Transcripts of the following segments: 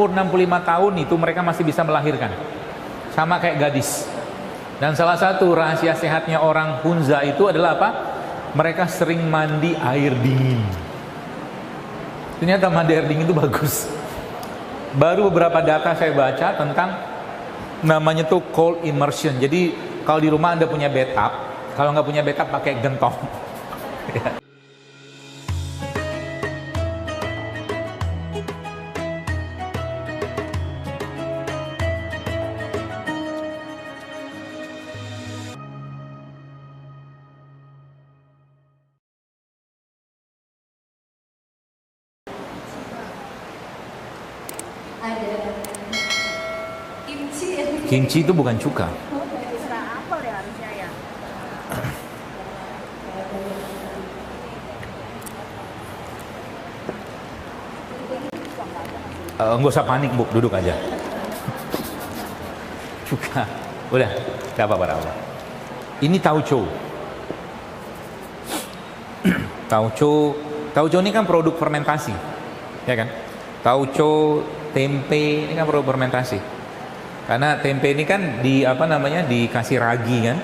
Umur 65 tahun itu mereka masih bisa melahirkan. Sama kayak gadis. Dan salah satu rahasia sehatnya orang Hunza itu adalah apa? Mereka sering mandi air dingin. Ternyata mandi air dingin itu bagus. Baru beberapa data saya baca tentang namanya tuh cold immersion. Jadi kalau di rumah Anda punya bathtub, kalau nggak punya bathtub pakai gentong. Ada kimchi ya. Kimchi itu bukan cuka. Apel ya harusnya ya. Nggak usah panik, Bu, duduk aja. Cuka, udah, gak apa-apa. Ini tauco. Tauco ini kan produk fermentasi, ya kan? Tauco, tempe ini kan produk fermentasi. Karena tempe ini kan dikasih ragi kan,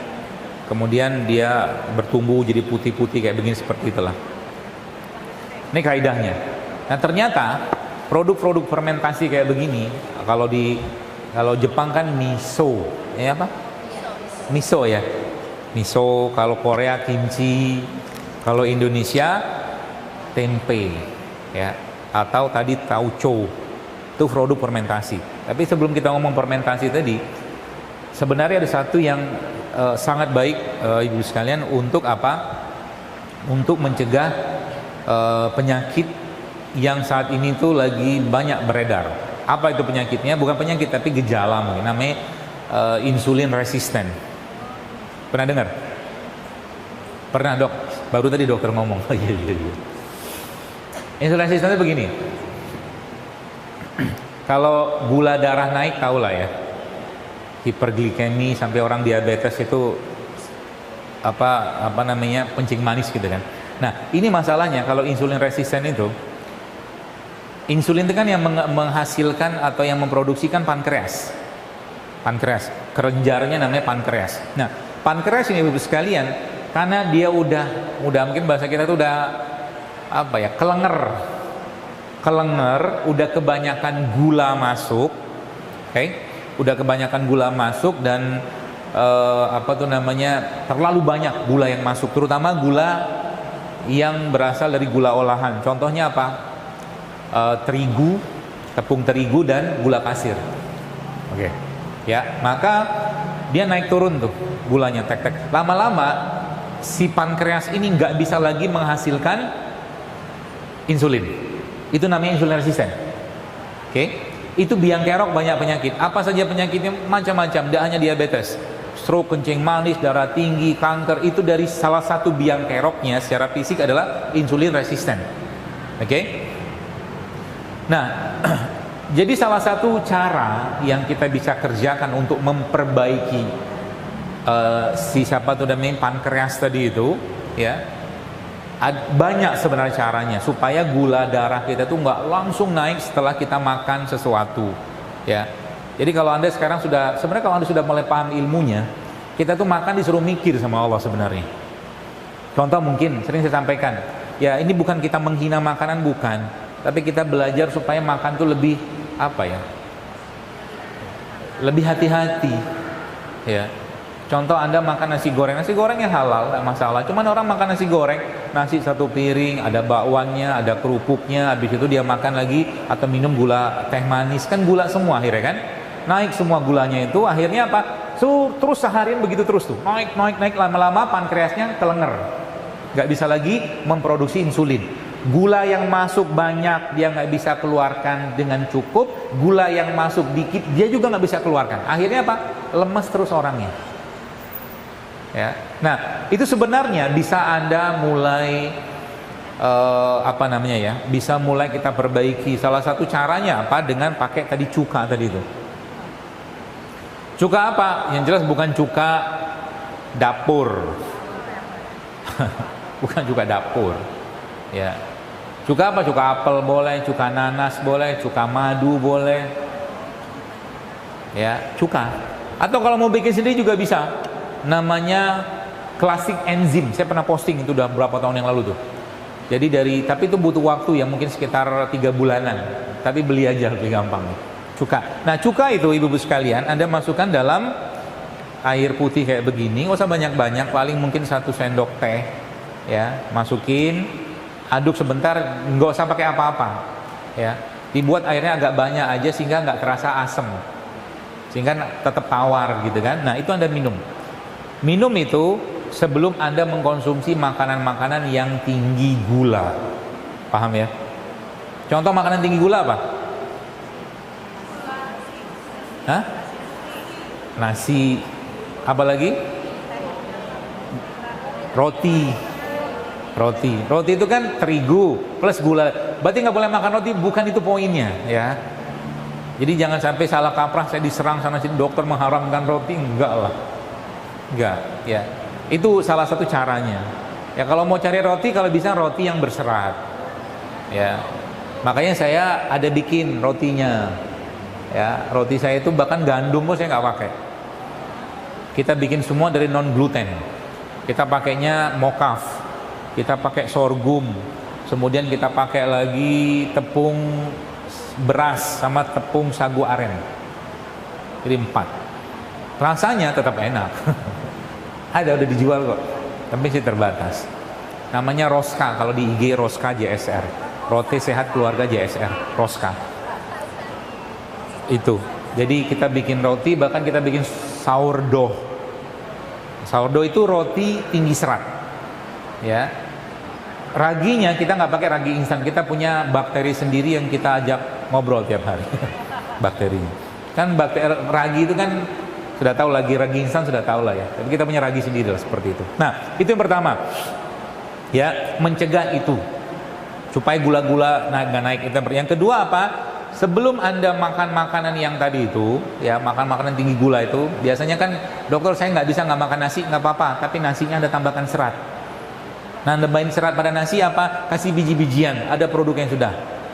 kemudian dia bertumbuh jadi putih-putih kayak begini, seperti itulah. Ini kaidahnya. Nah ternyata produk-produk fermentasi kayak begini, kalau Jepang kan miso, ya apa? Miso ya. Miso, kalau Korea kimchi, kalau Indonesia tempe, ya. Atau tadi tauco, itu produk fermentasi. Tapi sebelum kita ngomong fermentasi tadi, sebenarnya ada satu yang sangat baik, ibu sekalian, untuk apa? Untuk mencegah penyakit yang saat ini tuh lagi banyak beredar. Apa itu penyakitnya? Bukan penyakit tapi gejala mungkin. Namanya insulin resisten. Pernah dengar? Pernah, Dok? Baru tadi dokter ngomong. Iya. Insulin resisten itu begini. Kalau gula darah naik, tahulah ya. Hiperglikemi sampai orang diabetes itu pencing manis gitu kan. Nah, ini masalahnya kalau insulin resisten itu. Insulin itu kan yang menghasilkan atau yang memproduksikan pankreas. Pankreas, kelenjarnya namanya pankreas. Nah, pankreas ini Ibu sekalian, karena dia udah mungkin bahasa kita tuh udah kelenger, udah kebanyakan gula masuk, udah kebanyakan gula masuk dan terlalu banyak gula yang masuk, terutama gula yang berasal dari gula olahan. Contohnya apa? Terigu, tepung terigu dan gula pasir. Ya, maka dia naik turun tuh gulanya, tek. Lama-lama si pankreas ini nggak bisa lagi menghasilkan insulin. Itu namanya insulin resisten. Itu biang kerok banyak penyakit. Apa saja penyakitnya? Macam-macam. Tidak hanya diabetes, stroke, kencing manis, darah tinggi, kanker. Itu dari salah satu biang keroknya secara fisik adalah insulin resisten. Nah, jadi salah satu cara yang kita bisa kerjakan untuk memperbaiki pankreas tadi itu, ya, banyak sebenarnya caranya supaya gula darah kita tuh nggak langsung naik setelah kita makan sesuatu, ya. Jadi kalau Anda sekarang kalau Anda sudah mulai paham ilmunya, kita tuh makan disuruh mikir sama Allah sebenarnya. Contoh mungkin sering saya sampaikan, ya ini bukan kita menghina makanan, bukan. Tapi kita belajar supaya makan tuh lebih lebih hati-hati, ya. Contoh Anda makan nasi goreng yang halal, nggak masalah. Cuman orang makan nasi goreng, nasi satu piring, ada bakwannya, ada kerupuknya, habis itu dia makan lagi atau minum gula teh manis, kan gula semua akhirnya kan, naik semua gulanya itu, akhirnya apa? Terus seharian begitu terus tuh, naik, lama-lama pankreasnya kelenger, nggak bisa lagi memproduksi insulin. Gula yang masuk banyak dia nggak bisa keluarkan dengan cukup, gula yang masuk dikit dia juga nggak bisa keluarkan. Akhirnya apa? Lemes terus orangnya. Ya. Nah, itu sebenarnya bisa Anda mulai bisa mulai kita perbaiki. Salah satu caranya apa? Dengan pakai tadi cuka tadi itu. Cuka apa? Yang jelas bukan cuka dapur. Bukan cuka dapur. Ya. Cuka apa? Cuka apel boleh, cuka nanas boleh, cuka madu boleh. Ya, cuka. Atau kalau mau bikin sendiri juga bisa. Namanya classic enzim. Saya pernah posting itu udah berapa tahun yang lalu tuh. Jadi tapi itu butuh waktu ya, mungkin sekitar 3 bulanan. Tapi beli aja lebih gampang. Cuka. Nah, cuka itu ibu-ibu sekalian, Anda masukkan dalam air putih kayak begini. Nggak usah banyak-banyak, paling mungkin 1 sendok teh. Ya, masukin, aduk sebentar, nggak usah pakai apa-apa. Ya, dibuat airnya agak banyak aja sehingga nggak terasa asam, sehingga tetap tawar gitu kan. Nah, itu Anda minum. Minum itu sebelum Anda mengkonsumsi makanan-makanan yang tinggi gula. Paham ya? Contoh makanan tinggi gula apa? Hah? Nasi. Apa lagi? Roti itu kan terigu plus gula. Berarti nggak boleh makan roti, bukan itu poinnya ya. Jadi jangan sampai salah kaprah, saya diserang sana sini dokter mengharamkan roti, enggak lah. Enggak, ya. Itu salah satu caranya. Ya kalau mau cari roti, kalau bisa roti yang berserat. Ya. Makanya saya ada bikin rotinya. Ya, roti saya itu bahkan gandum pun saya nggak pakai. Kita bikin semua dari non gluten. Kita pakainya mokaf. Kita pakai sorghum, kemudian kita pakai lagi tepung beras sama tepung sagu aren. Jadi 4. Rasanya tetap enak. Ada udah dijual kok, tapi sih terbatas. Namanya Roska, kalau di IG Roska JSR, Roti Sehat Keluarga JSR, Roska. Itu. Jadi kita bikin roti, bahkan kita bikin sourdough. Sourdough itu roti tinggi serat. Ya. Raginya kita nggak pakai ragi instan, kita punya bakteri sendiri yang kita ajak ngobrol tiap hari. Bakterinya kan ragi itu kan sudah tahu, lagi ragi instan sudah tahu lah ya, tapi kita punya ragi sendiri lah, seperti itu. Nah, itu yang pertama ya, mencegah itu supaya gula-gula nggak naik. Yang kedua apa? Sebelum Anda makan makanan yang tadi itu ya, makan makanan tinggi gula itu, biasanya kan dokter saya nggak bisa nggak makan nasi, nggak apa-apa, tapi nasinya Anda tambahkan serat. Nah, nambahin serat pada nasi apa? Kasih biji-bijian. Ada produk yang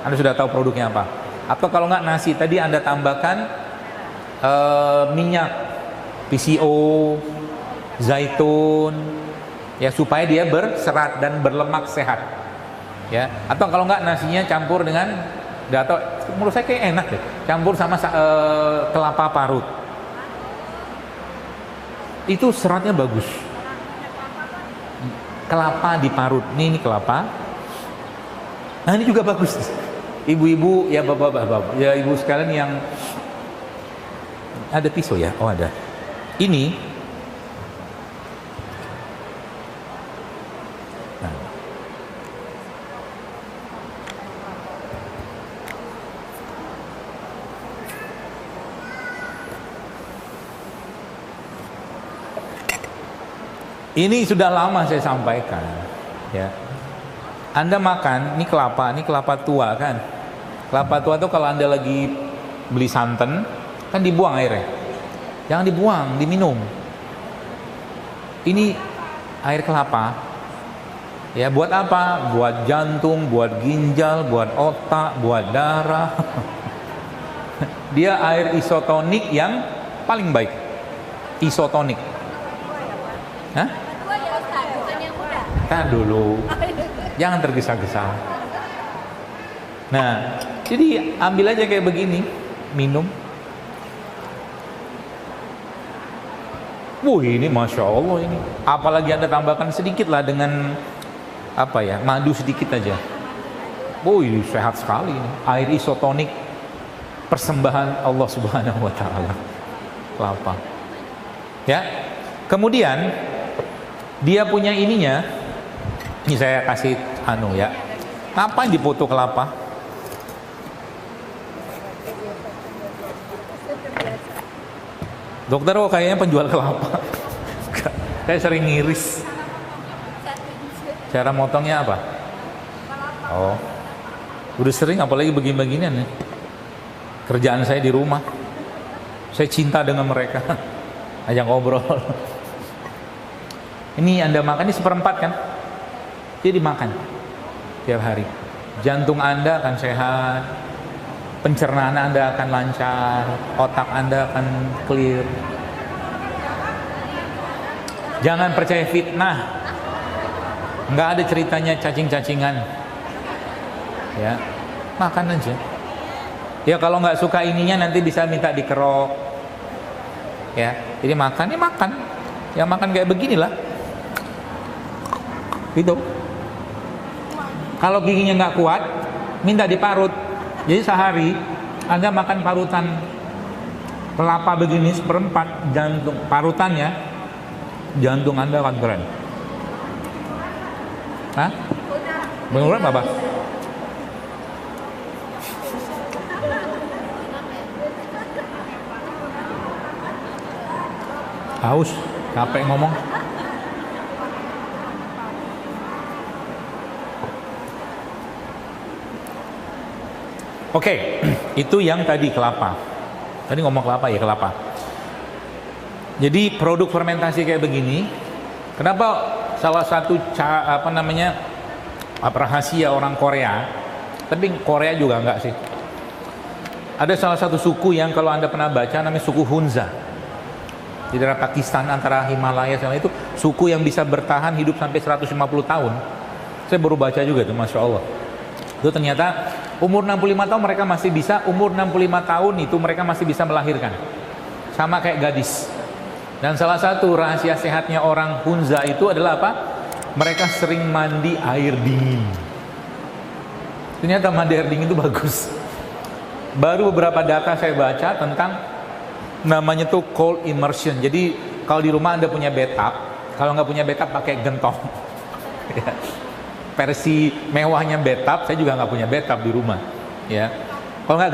Anda sudah tahu produknya apa. Atau kalau nggak nasi, tadi Anda tambahkan minyak PCO, zaitun, ya supaya dia berserat dan berlemak sehat. Ya. Atau kalau nggak nasinya campur dengan, atau menurut saya kayak enak deh, campur sama kelapa parut. Itu seratnya bagus. Kelapa diparut, ini kelapa. Nah, ini juga bagus. Ibu-ibu ya, bapak-bapak ya, ibu sekalian yang ada pisau ya, oh ada. Ini nah. Ini sudah lama saya sampaikan ya. Anda makan, ini kelapa tua kan. Kelapa tua itu kalau Anda lagi beli santan, kan dibuang airnya. Jangan dibuang, diminum. Ini air kelapa. Ya, buat apa? Buat jantung, buat ginjal, buat otak, buat darah. Dia air isotonik yang paling baik. Isotonik. Hah? Tahan dulu. Jangan tergesa-gesa. Nah, jadi ambil aja kayak begini, minum. Ini Masya Allah ini. Apalagi Anda tambahkan sedikit lah dengan apa ya, madu sedikit aja. Ini sehat sekali ini. Air isotonik persembahan Allah Subhanahu wa taala. Kelapa. Ya. Kemudian dia punya ininya. Ini saya kasih ya. Ngapain dipoto kelapa? Dokter kok kayaknya penjual kelapa. Saya sering ngiris. Cara motongnya apa? Oh, udah sering, apalagi begini-beginian nih. Kerjaan saya di rumah. Saya cinta dengan mereka. Ajak ngobrol. Ini Anda makan, ini 1/4 kan? Jadi makan tiap hari. jantung Anda akan sehat, pencernaan Anda akan lancar, otak Anda akan clear. Jangan percaya fitnah. Nggak ada ceritanya cacing-cacingan. Ya, makan aja. Ya kalau nggak suka ininya nanti bisa minta dikerok. Ya, jadi makan ya makan. Ya makan kayak beginilah. Gitu. Kalau giginya nggak kuat, minta diparut. Jadi sehari Anda makan parutan kelapa begini seperempat jantung parutannya, jantung Anda akan keren. Hah? Beneran apa? Haus, capek ngomong. Oke, itu yang tadi kelapa. Tadi ngomong kelapa ya, kelapa. Jadi produk fermentasi kayak begini, kenapa salah satu rahasia orang Korea, tapi Korea juga enggak sih. Ada salah satu suku yang kalau Anda pernah baca namanya suku Hunza. Di daerah Pakistan antara Himalaya sama itu, suku yang bisa bertahan hidup sampai 150 tahun. Saya baru baca juga itu, Masya Allah. Itu ternyata umur 65 tahun mereka masih bisa, umur 65 tahun itu mereka masih bisa melahirkan. Sama kayak gadis. Dan salah satu rahasia sehatnya orang Hunza itu adalah apa? Mereka sering mandi air dingin. Ternyata mandi air dingin itu bagus. Baru beberapa data saya baca tentang namanya tuh cold immersion. Jadi kalau di rumah Anda punya bathtub, kalau nggak punya bathtub pakai gentong. Versi mewahnya bathtub, saya juga nggak punya bathtub di rumah. Ya, kalau nggak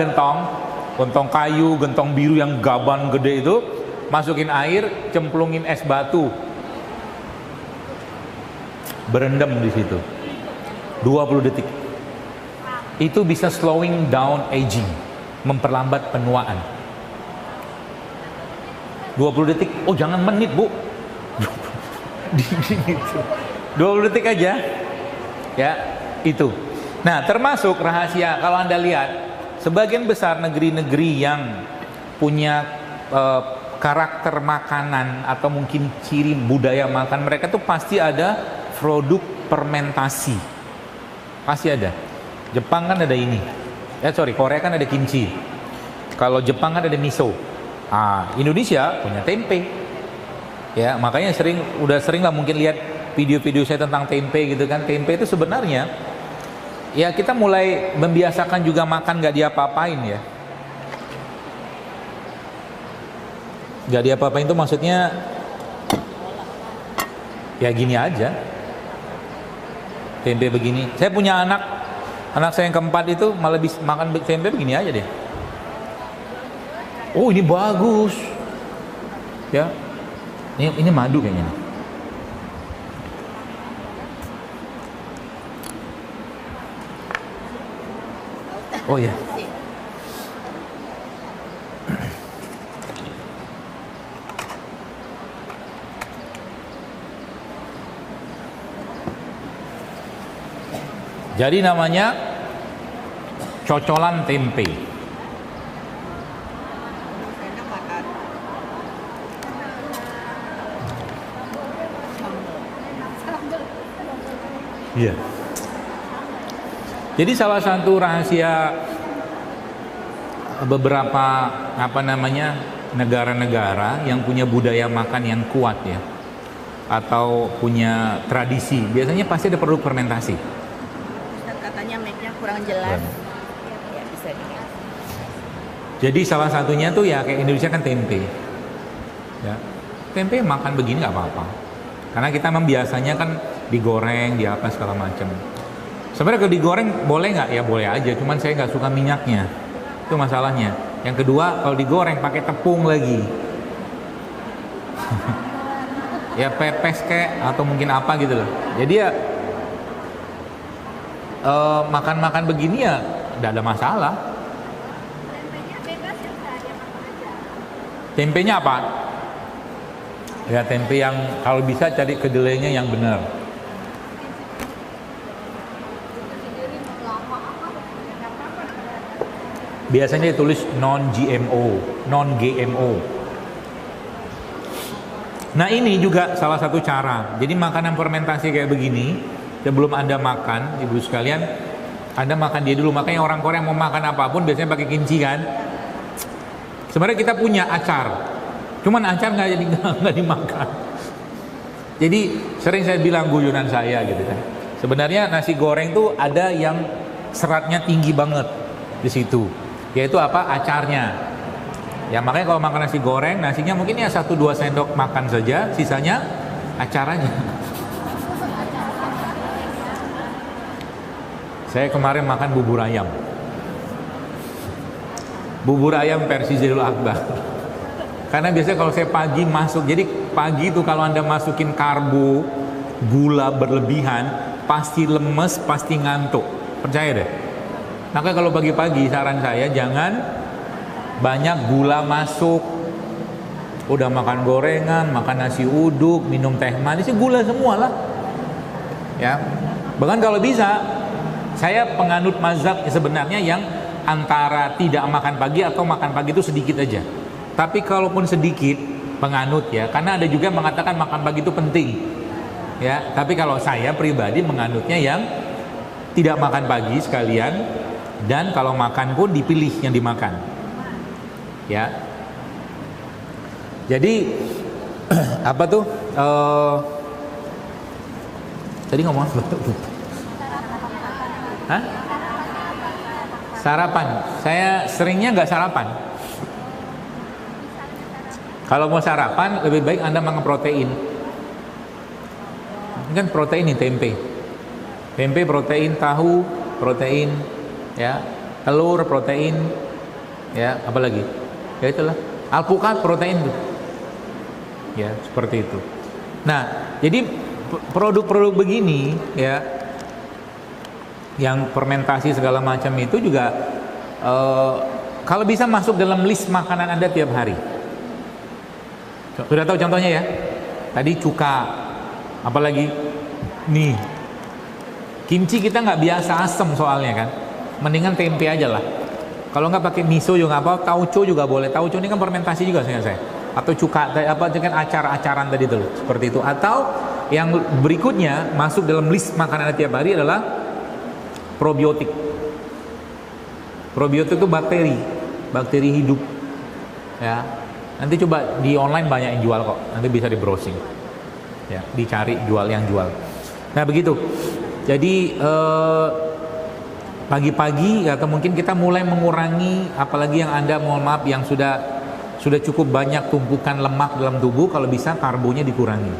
gentong kayu, gentong biru yang gaban gede itu, masukin air, cemplungin es batu, berendam di situ 20 detik. Itu bisa slowing down aging, memperlambat penuaan. 20 detik, oh jangan menit bu, 20 detik aja. Ya, itu. Nah, termasuk rahasia kalau Anda lihat, sebagian besar negeri-negeri yang punya karakter makanan atau mungkin ciri budaya makan mereka tuh pasti ada produk fermentasi. Pasti ada. Jepang kan ada ini. Korea kan ada kimchi. Kalau Jepang kan ada miso. Indonesia punya tempe. Ya, makanya udah sering lah mungkin lihat video-video saya tentang tempe gitu kan. Tempe itu sebenarnya ya kita mulai membiasakan juga makan gak diapa-apain ya. Gak diapa-apain itu maksudnya ya gini aja. Tempe begini. Saya punya anak saya yang keempat itu malah bisa makan tempe begini aja deh. Oh ini bagus. Ya. Ini madu kayaknya nih. Oh ya. Jadi namanya cocolan tempe. Iya. Jadi salah satu rahasia beberapa negara-negara yang punya budaya makan yang kuat ya, atau punya tradisi, biasanya pasti ada produk fermentasi. Katanya mic-nya kurang jelas. Ya, bisa. Jadi salah satunya tuh ya kayak Indonesia kan tempe. Ya. Tempe makan begini nggak apa-apa. Karena kita memang biasanya kan digoreng, di apa segala macam. Sebenarnya kalau digoreng boleh nggak? Ya boleh aja, cuman saya nggak suka minyaknya. Itu masalahnya. Yang kedua, kalau digoreng pakai tepung lagi. Ya pepes kek atau mungkin apa gitu loh. Jadi ya makan-makan begini ya nggak ada masalah. Tempenya apa? Ya tempe yang kalau bisa cari kedelainya yang benar. biasanya ditulis non-GMO, non-GMO. Nah ini juga salah satu cara. Jadi makanan fermentasi kayak begini, sebelum Anda makan, ibu sekalian, Anda makan dia dulu. Makanya orang Korea mau makan apapun biasanya pakai kimchi kan. Sebenarnya kita punya acar, cuman acar nggak dimakan. Jadi sering saya bilang guyonan saya gitu kan. Sebenarnya nasi goreng tuh ada yang seratnya tinggi banget di situ, yaitu apa? Acarnya. Ya makanya kalau makan nasi goreng, nasinya mungkin ya 1-2 sendok makan saja, sisanya acar aja. Saya kemarin makan bubur ayam. Bubur ayam versi Zaiul Akbar. Karena biasanya kalau saya pagi masuk, jadi pagi itu kalau Anda masukin karbo, gula berlebihan, pasti lemes, pasti ngantuk. Percaya deh. Maka kalau pagi-pagi saran saya jangan banyak gula masuk. Udah makan gorengan, makan nasi uduk, minum teh manis, gula semua lah. Ya. Bahkan kalau bisa, saya penganut mazhab sebenarnya yang antara tidak makan pagi atau makan pagi itu sedikit aja. Tapi kalaupun sedikit, penganut ya, karena ada juga yang mengatakan makan pagi itu penting. Ya, tapi kalau saya pribadi menganutnya yang tidak makan pagi sekalian, dan kalau makan pun dipilih yang dimakan. Ya. Jadi apa tuh? Tadi ngomong apa? Hah? Sarapan. Saya seringnya nggak sarapan. Kalau mau sarapan, lebih baik Anda makan protein. Ini kan protein nih, tempe. Tempe protein, tahu protein, ya, telur protein, ya, apa lagi? Ya itulah, alpukat protein tuh. Ya, seperti itu. Nah, jadi produk-produk begini, ya, yang fermentasi segala macam itu juga kalau bisa masuk dalam list makanan Anda tiap hari. Sudah tahu contohnya ya? Tadi cuka, apalagi nih kimchi kita nggak biasa asem soalnya kan, mendingan tempe aja lah. Kalau nggak pakai miso juga nggak apa, tauco juga boleh. Tauco ini kan fermentasi juga saya. Atau cuka, apa dengan acar-acaran tadi tuh, seperti itu. Atau yang berikutnya masuk dalam list makanan tiap hari adalah probiotik. Probiotik itu bakteri hidup. Ya, nanti coba di online banyak yang jual kok. Nanti bisa di browsing. Ya, dicari yang jual. Nah begitu. Jadi pagi-pagi atau mungkin kita mulai mengurangi, apalagi yang Anda mohon maaf yang sudah cukup banyak tumpukan lemak dalam tubuh, kalau bisa karbonya dikurangi.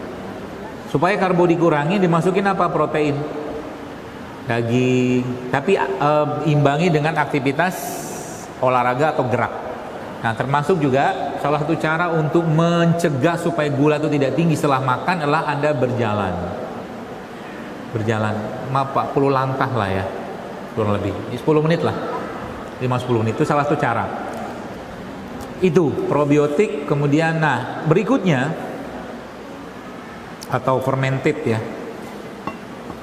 Supaya karbo dikurangi, dimasukin apa? Protein, daging, tapi imbangi dengan aktivitas olahraga atau gerak. Nah termasuk juga salah satu cara untuk mencegah supaya gula itu tidak tinggi setelah makan adalah Anda berjalan 40 langkah lah ya, kurang lebih 10 menit lah, 5-10 menit itu salah satu cara. Itu probiotik. Kemudian nah berikutnya atau fermented ya,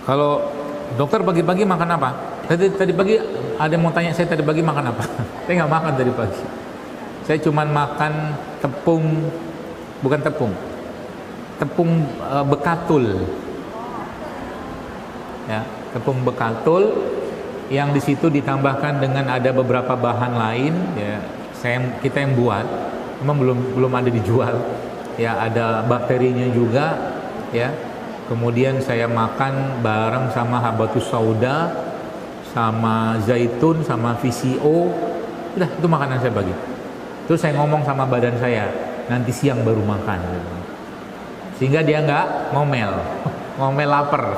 kalau dokter pagi-pagi makan apa? Tadi pagi ada yang mau tanya saya, tadi pagi makan apa? Saya nggak makan tadi pagi. Saya cuma makan tepung bekatul. Ya, tepung bekatul yang di situ ditambahkan dengan ada beberapa bahan lain ya. Kita yang buat, memang belum ada dijual. Ya, ada bakterinya juga ya. Kemudian saya makan bareng sama habatus sauda, sama zaitun, sama VCO. Udah, itu makanan saya pagi. Terus saya ngomong sama badan saya, nanti siang baru makan. Sehingga dia nggak ngomel lapar.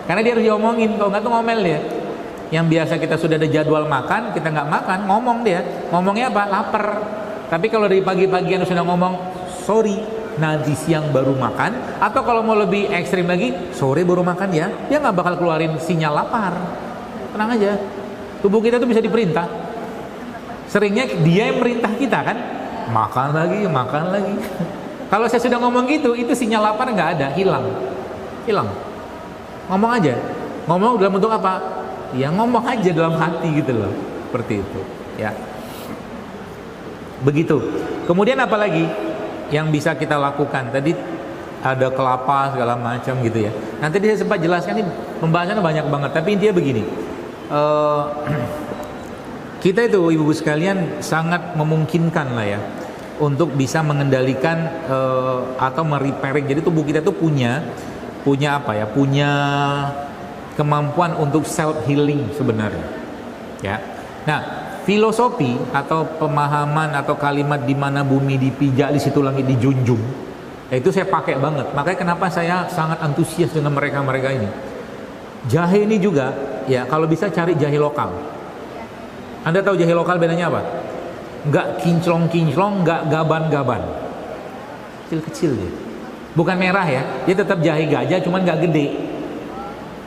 Karena dia harus diomongin, kalau nggak tuh ngomel dia. Yang biasa kita sudah ada jadwal makan, kita nggak makan, ngomong dia. Ngomongnya apa? Lapar. Tapi kalau dari pagi-pagi yang sudah ngomong, sorry, nanti siang baru makan. Atau kalau mau lebih ekstrim lagi, sore baru makan ya. Dia nggak bakal keluarin sinyal lapar. Tenang aja. Tubuh kita tuh bisa diperintah. Seringnya dia yang merintah kita kan. Makan lagi. Kalau saya sudah ngomong gitu, itu sinyal lapar nggak ada, hilang. Ngomong aja. Ngomong dalam bentuk apa? Ya ngomong aja dalam hati gitu loh, seperti itu ya. Begitu. Kemudian apa lagi yang bisa kita lakukan? Tadi ada kelapa segala macam gitu ya. Nanti dia sempat jelaskan, ini pembahasannya banyak banget. Tapi intinya begini, kita itu ibu-ibu sekalian sangat memungkinkan lah ya untuk bisa mengendalikan atau merepairing. Jadi tubuh kita tuh punya apa ya? Punya kemampuan untuk self healing sebenarnya. Ya. Nah, filosofi atau pemahaman atau kalimat di mana bumi dipijak di situ langit dijunjung, itu saya pakai banget. Makanya kenapa saya sangat antusias dengan mereka ini. Jahe ini juga, ya kalau bisa cari jahe lokal. Anda tahu jahe lokal bedanya apa? Nggak kinclong-kinclong, nggak gaban-gaban, kecil-kecil dia. Bukan merah ya, dia tetap jahe gajah, cuman nggak gede.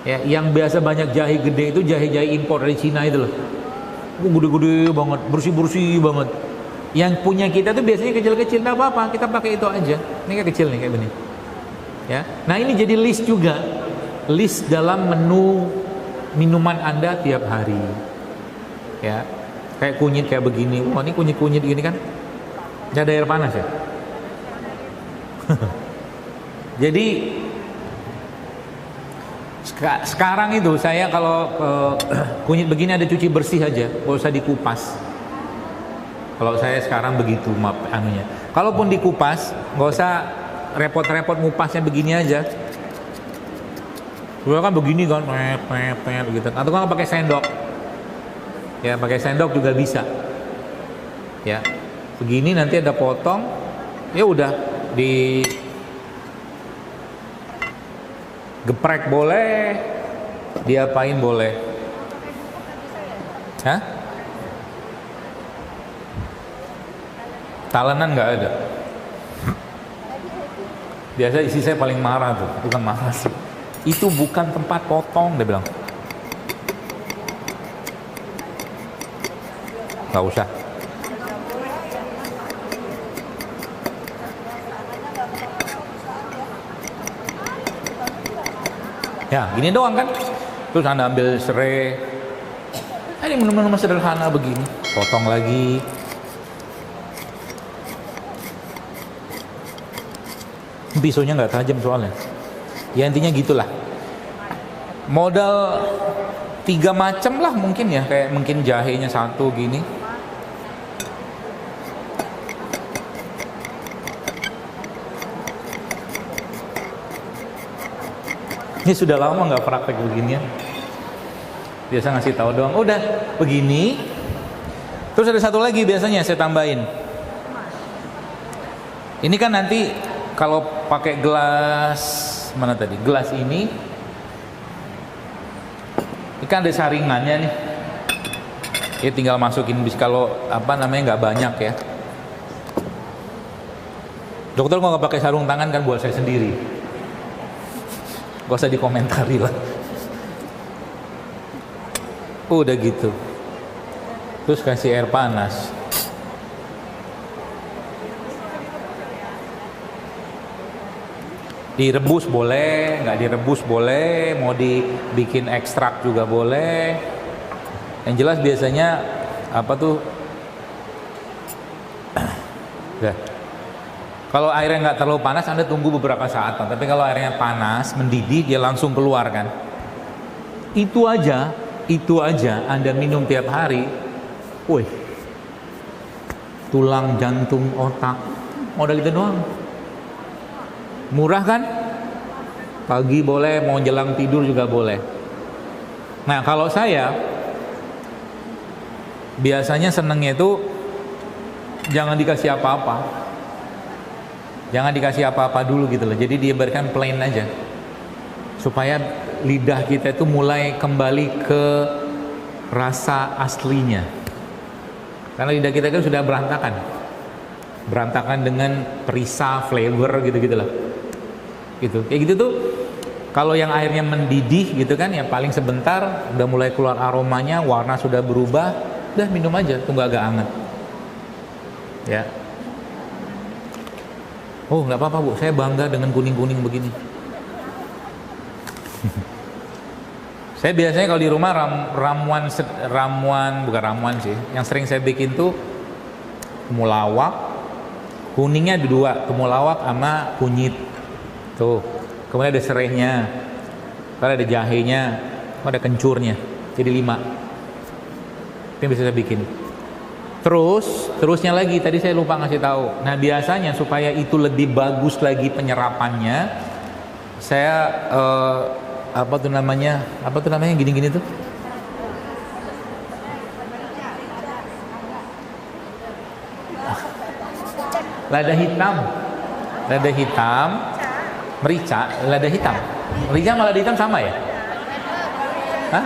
Ya, yang biasa banyak jahe gede itu jahe-jahe impor dari Cina itu loh. Gede-gede banget, bersih-bersih banget. Yang punya kita tuh biasanya kecil-kecil, nggak apa-apa, kita pakai itu aja. Ini kayak kecil nih, kayak begini. Ya, nah ini jadi list juga, list dalam menu minuman Anda tiap hari. Ya, kayak kunyit kayak begini. Wah, ini kunyit-kunyit gini kan, nggak ada air panas ya. Jadi sekarang itu saya kalau kunyit begini ada cuci bersih aja, nggak usah dikupas. Kalau saya sekarang begitu anunya. Kalaupun dikupas, nggak usah repot-repot ngupasnya begini aja. Dulu kan begini kan, gitu. Atau kan pakai sendok. Ya, pakai sendok juga bisa. Ya, begini nanti ada potong, ya udah di geprek boleh, diapain boleh. Hah? Talenan nggak ada. Biasa isi saya paling marah tuh, bukan marah sih. Itu bukan tempat potong, dia bilang. Nggak usah. Ya, gini doang kan. Terus Anda ambil serai. Ini menu-menu sederhana begini. Potong lagi. Pisaunya nggak tajam soalnya. Ya intinya gitulah. Modal 3 macam lah mungkin ya. Kayak mungkin jahenya 1 gini. Ini sudah lama nggak praktek beginian. Biasa ngasih tahu doang. Udah begini. Terus ada satu lagi biasanya saya tambahin. Ini kan nanti kalau pakai gelas mana tadi? Gelas ini kan ada saringannya nih. Ya tinggal masukin kalau apa namanya nggak banyak ya. Dokter kok nggak pakai sarung tangan kan buat saya sendiri. Gak usah dikomentari lah. Udah gitu. Terus kasih air panas. Direbus boleh, nggak direbus boleh, mau dibikin ekstrak juga boleh. Yang jelas biasanya apa tuh? Udah. Kalau airnya nggak terlalu panas, Anda tunggu beberapa saat. Tapi kalau airnya panas, mendidih, dia langsung keluar kan. Itu aja Anda minum tiap hari. Wih, tulang, jantung, otak, modal itu doang. Murah kan? Pagi boleh, mau jelang tidur juga boleh. Nah, kalau saya biasanya senengnya itu jangan dikasih apa-apa. Jangan dikasih apa-apa dulu gitu loh. Jadi dibiarkan plain aja. Supaya lidah kita itu mulai kembali ke rasa aslinya. Karena lidah kita kan sudah berantakan. Berantakan dengan perisa, flavor gitu-gitu lah. Gitu. Kayak gitu tuh kalau yang airnya mendidih gitu kan, yang paling sebentar udah mulai keluar aromanya, warna sudah berubah, udah minum aja, tunggu agak hangat. Ya. Oh nggak apa-apa Bu, saya bangga dengan kuning-kuning begini. Saya biasanya kalau di rumah ramuan bukan ramuan sih, yang sering saya bikin tuh temulawak, kuningnya ada 2, temulawak sama kunyit. Tuh. Kemudian ada serehnya, ada jahenya, ada kencurnya. Jadi 5. Itu yang bisa saya bikin. Terusnya lagi tadi saya lupa ngasih tahu. Nah, biasanya supaya itu lebih bagus lagi penyerapannya, saya apa tuh namanya gini-gini tuh. Lada hitam, merica, lada hitam. Merica sama lada hitam sama ya? Hah?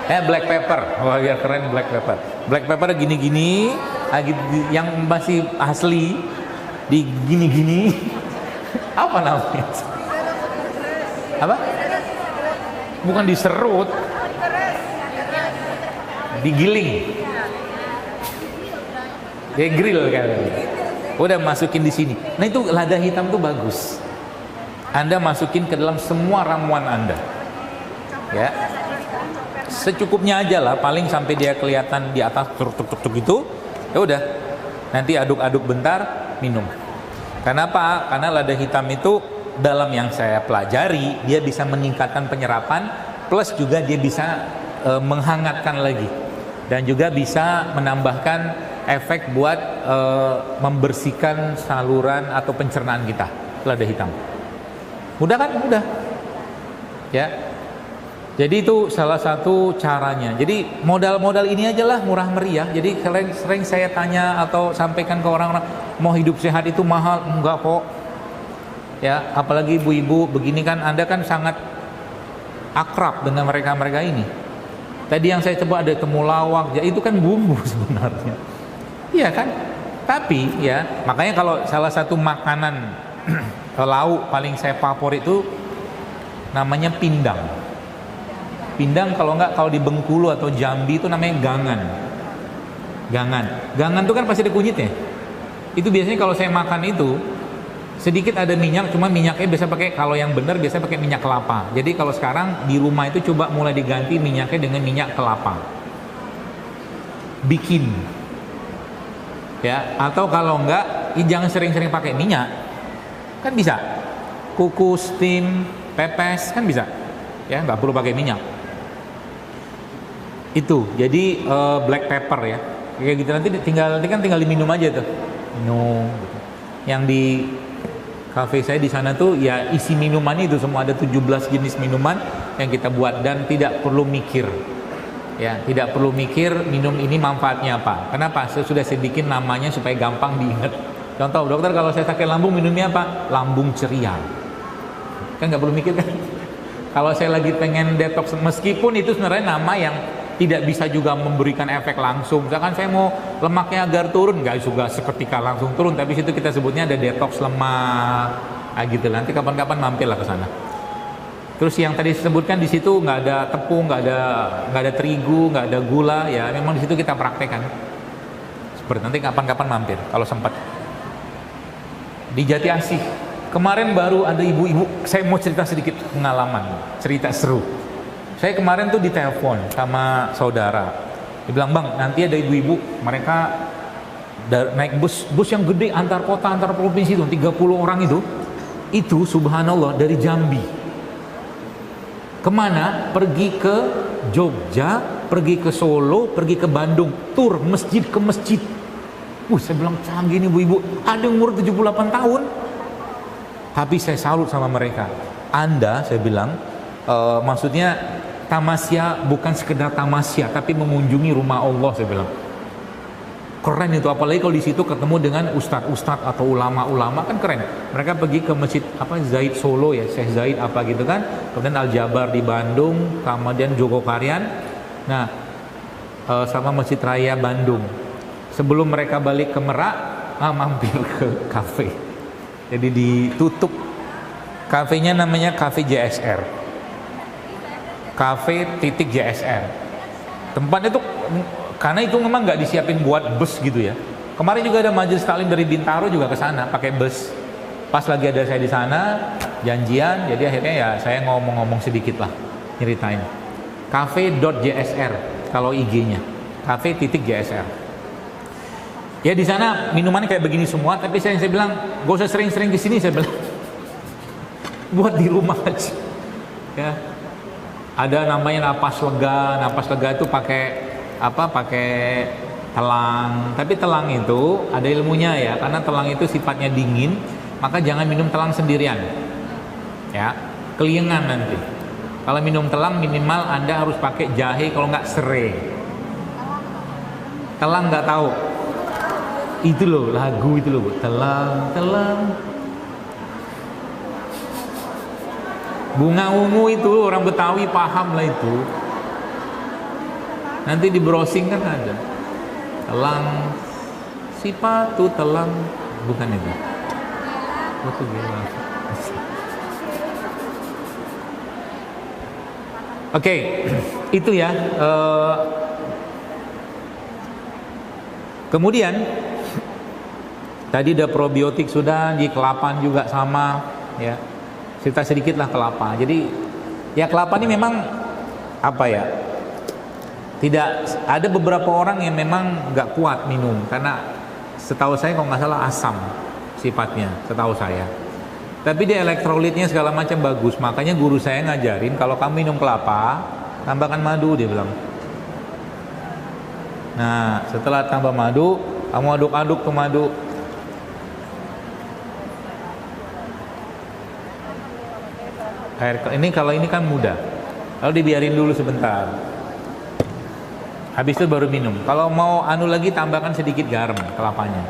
Black pepper. Wah, biar keren black pepper. Black pepper gini-gini, yang masih asli di gini-gini. Apa namanya? Apa? Bukan diserut. Digiling. Kayak grill kan. Udah masukin di sini. Nah, itu lada hitam tuh bagus. Anda masukin ke dalam semua ramuan Anda. Ya. Secukupnya aja lah, paling sampai dia kelihatan di atas tuk gitu. Ya udah. Nanti aduk-aduk bentar, minum. Kenapa? Karena lada hitam itu dalam yang saya pelajari, dia bisa meningkatkan penyerapan, plus juga dia bisa menghangatkan lagi, dan juga bisa menambahkan efek buat membersihkan saluran atau pencernaan kita. Lada hitam. Mudah kan? Mudah. Ya. Jadi itu salah satu caranya. Jadi modal-modal ini aja lah, murah meriah. Jadi sering saya tanya atau sampaikan ke orang-orang, mau hidup sehat itu mahal? Enggak kok. Ya, apalagi ibu-ibu begini kan, Anda kan sangat akrab dengan mereka-mereka ini. Tadi yang saya coba ada temulawak, ya itu kan bumbu sebenarnya. Iya kan? Tapi ya, makanya kalau salah satu makanan lauk paling saya favorit itu namanya pindang. Pindang kalau di Bengkulu atau Jambi itu namanya gangan. Gangan itu kan pasti ada kunyitnya. Itu biasanya kalau saya makan itu sedikit ada minyak, cuma minyaknya biasa pakai, kalau yang benar biasa pakai minyak kelapa. Jadi kalau sekarang di rumah itu coba mulai diganti minyaknya dengan minyak kelapa. Bikin. Ya, atau kalau enggak, jangan sering-sering pakai minyak. Kan bisa. Kukus, steam, pepes kan bisa. Ya, nggak perlu pakai minyak. Itu. Jadi black pepper ya. Kayak gitu nanti tinggal diminum aja tuh. Minum gitu. Yang di kafe saya di sana tuh ya isi minuman itu semua, ada 17 jenis minuman yang kita buat, dan tidak perlu mikir. Ya, tidak perlu mikir minum ini manfaatnya apa. Kenapa? Sudah saya bikin namanya supaya gampang diingat. Contoh, dokter kalau saya sakit lambung minumnya apa? Lambung ceria. Kan nggak perlu mikir kan? Kalau saya lagi pengen detox, meskipun itu sebenarnya nama yang tidak bisa juga memberikan efek langsung. Misalkan saya mau lemaknya agar turun, nggak juga seketika langsung turun, tapi situ kita sebutnya ada detox lemak. Gitu. Nanti kapan-kapan mampirlah ke sana. Terus yang tadi disebutkan di situ nggak ada tepung, nggak ada terigu, nggak ada gula, ya memang di situ kita praktekkan. Seperti nanti kapan-kapan mampir kalau sempat. Di Jati Asih kemarin baru ada ibu-ibu, saya mau cerita sedikit pengalaman, cerita seru. Saya kemarin tuh ditelepon sama saudara, dia bilang, "Bang, nanti ada ibu-ibu, mereka naik bus yang gede antar kota, antar provinsi itu, 30 orang itu subhanallah dari Jambi. Kemana? Pergi ke Jogja, pergi ke Solo, pergi ke Bandung, tur masjid ke masjid. Saya bilang canggih nih ibu-ibu, ada yang umur 78 tahun. Habis saya salut sama mereka. Anda, saya bilang, maksudnya tamasya bukan sekedar tamasya, tapi mengunjungi rumah Allah, saya bilang. Keren itu, apalagi kalau di situ ketemu dengan ustadz-ustadz atau ulama-ulama, kan keren. Mereka pergi ke masjid Zaid Solo ya, Syekh Zaid apa gitu kan, kemudian Al Jabar di Bandung, kemudian Jogokarian, nah sama Masjid Raya Bandung. Sebelum mereka balik ke Merak, mampir ke kafe. Jadi ditutup. Kafenya namanya Cafe JSR. Cafe.JSR. Tempatnya tuh karena itu memang nggak disiapin buat bus gitu ya. Kemarin juga ada majelis taklim dari Bintaro juga ke sana pakai bus. Pas lagi ada saya di sana janjian, jadi akhirnya ya saya ngomong-ngomong sedikit lah, nyeritain. Cafe.JSR kalau IG-nya. Cafe.JSR. Ya di sana minumannya kayak begini semua, tapi saya bilang gak usah sering-sering ke sini, saya bilang. Buat di rumah aja. Ya. Ada namanya napas lega. Napas lega itu pakai apa? Pakai telang. Tapi telang itu ada ilmunya ya, karena telang itu sifatnya dingin, maka jangan minum telang sendirian. Ya, keliengan nanti. Kalau minum telang minimal Anda harus pakai jahe, kalau nggak serai. Telang nggak tahu. Itu loh lagu itu loh, telang telang. Bunga ungu itu orang Betawi paham lah itu. Nanti di browsing kan ada. Telang sipatu telang, bukan itu. Itu gila. Oke, itu ya. Kemudian tadi udah probiotik sudah, di kelapa juga sama ya. Cerita sedikit lah kelapa. Jadi ya kelapa ini memang apa ya? Tidak, ada beberapa orang yang memang nggak kuat minum karena setahu saya kalau nggak salah asam sifatnya, setahu saya. Tapi dia elektrolitnya segala macam bagus. Makanya guru saya ngajarin kalau kamu minum kelapa, tambahkan madu, dia bilang. Nah, setelah tambah madu, kamu aduk-aduk tuh madu. Ini kalau ini kan mudah. Lalu dibiarin dulu sebentar. Habis itu baru minum. Kalau mau anu lagi tambahkan sedikit garam kelapanya.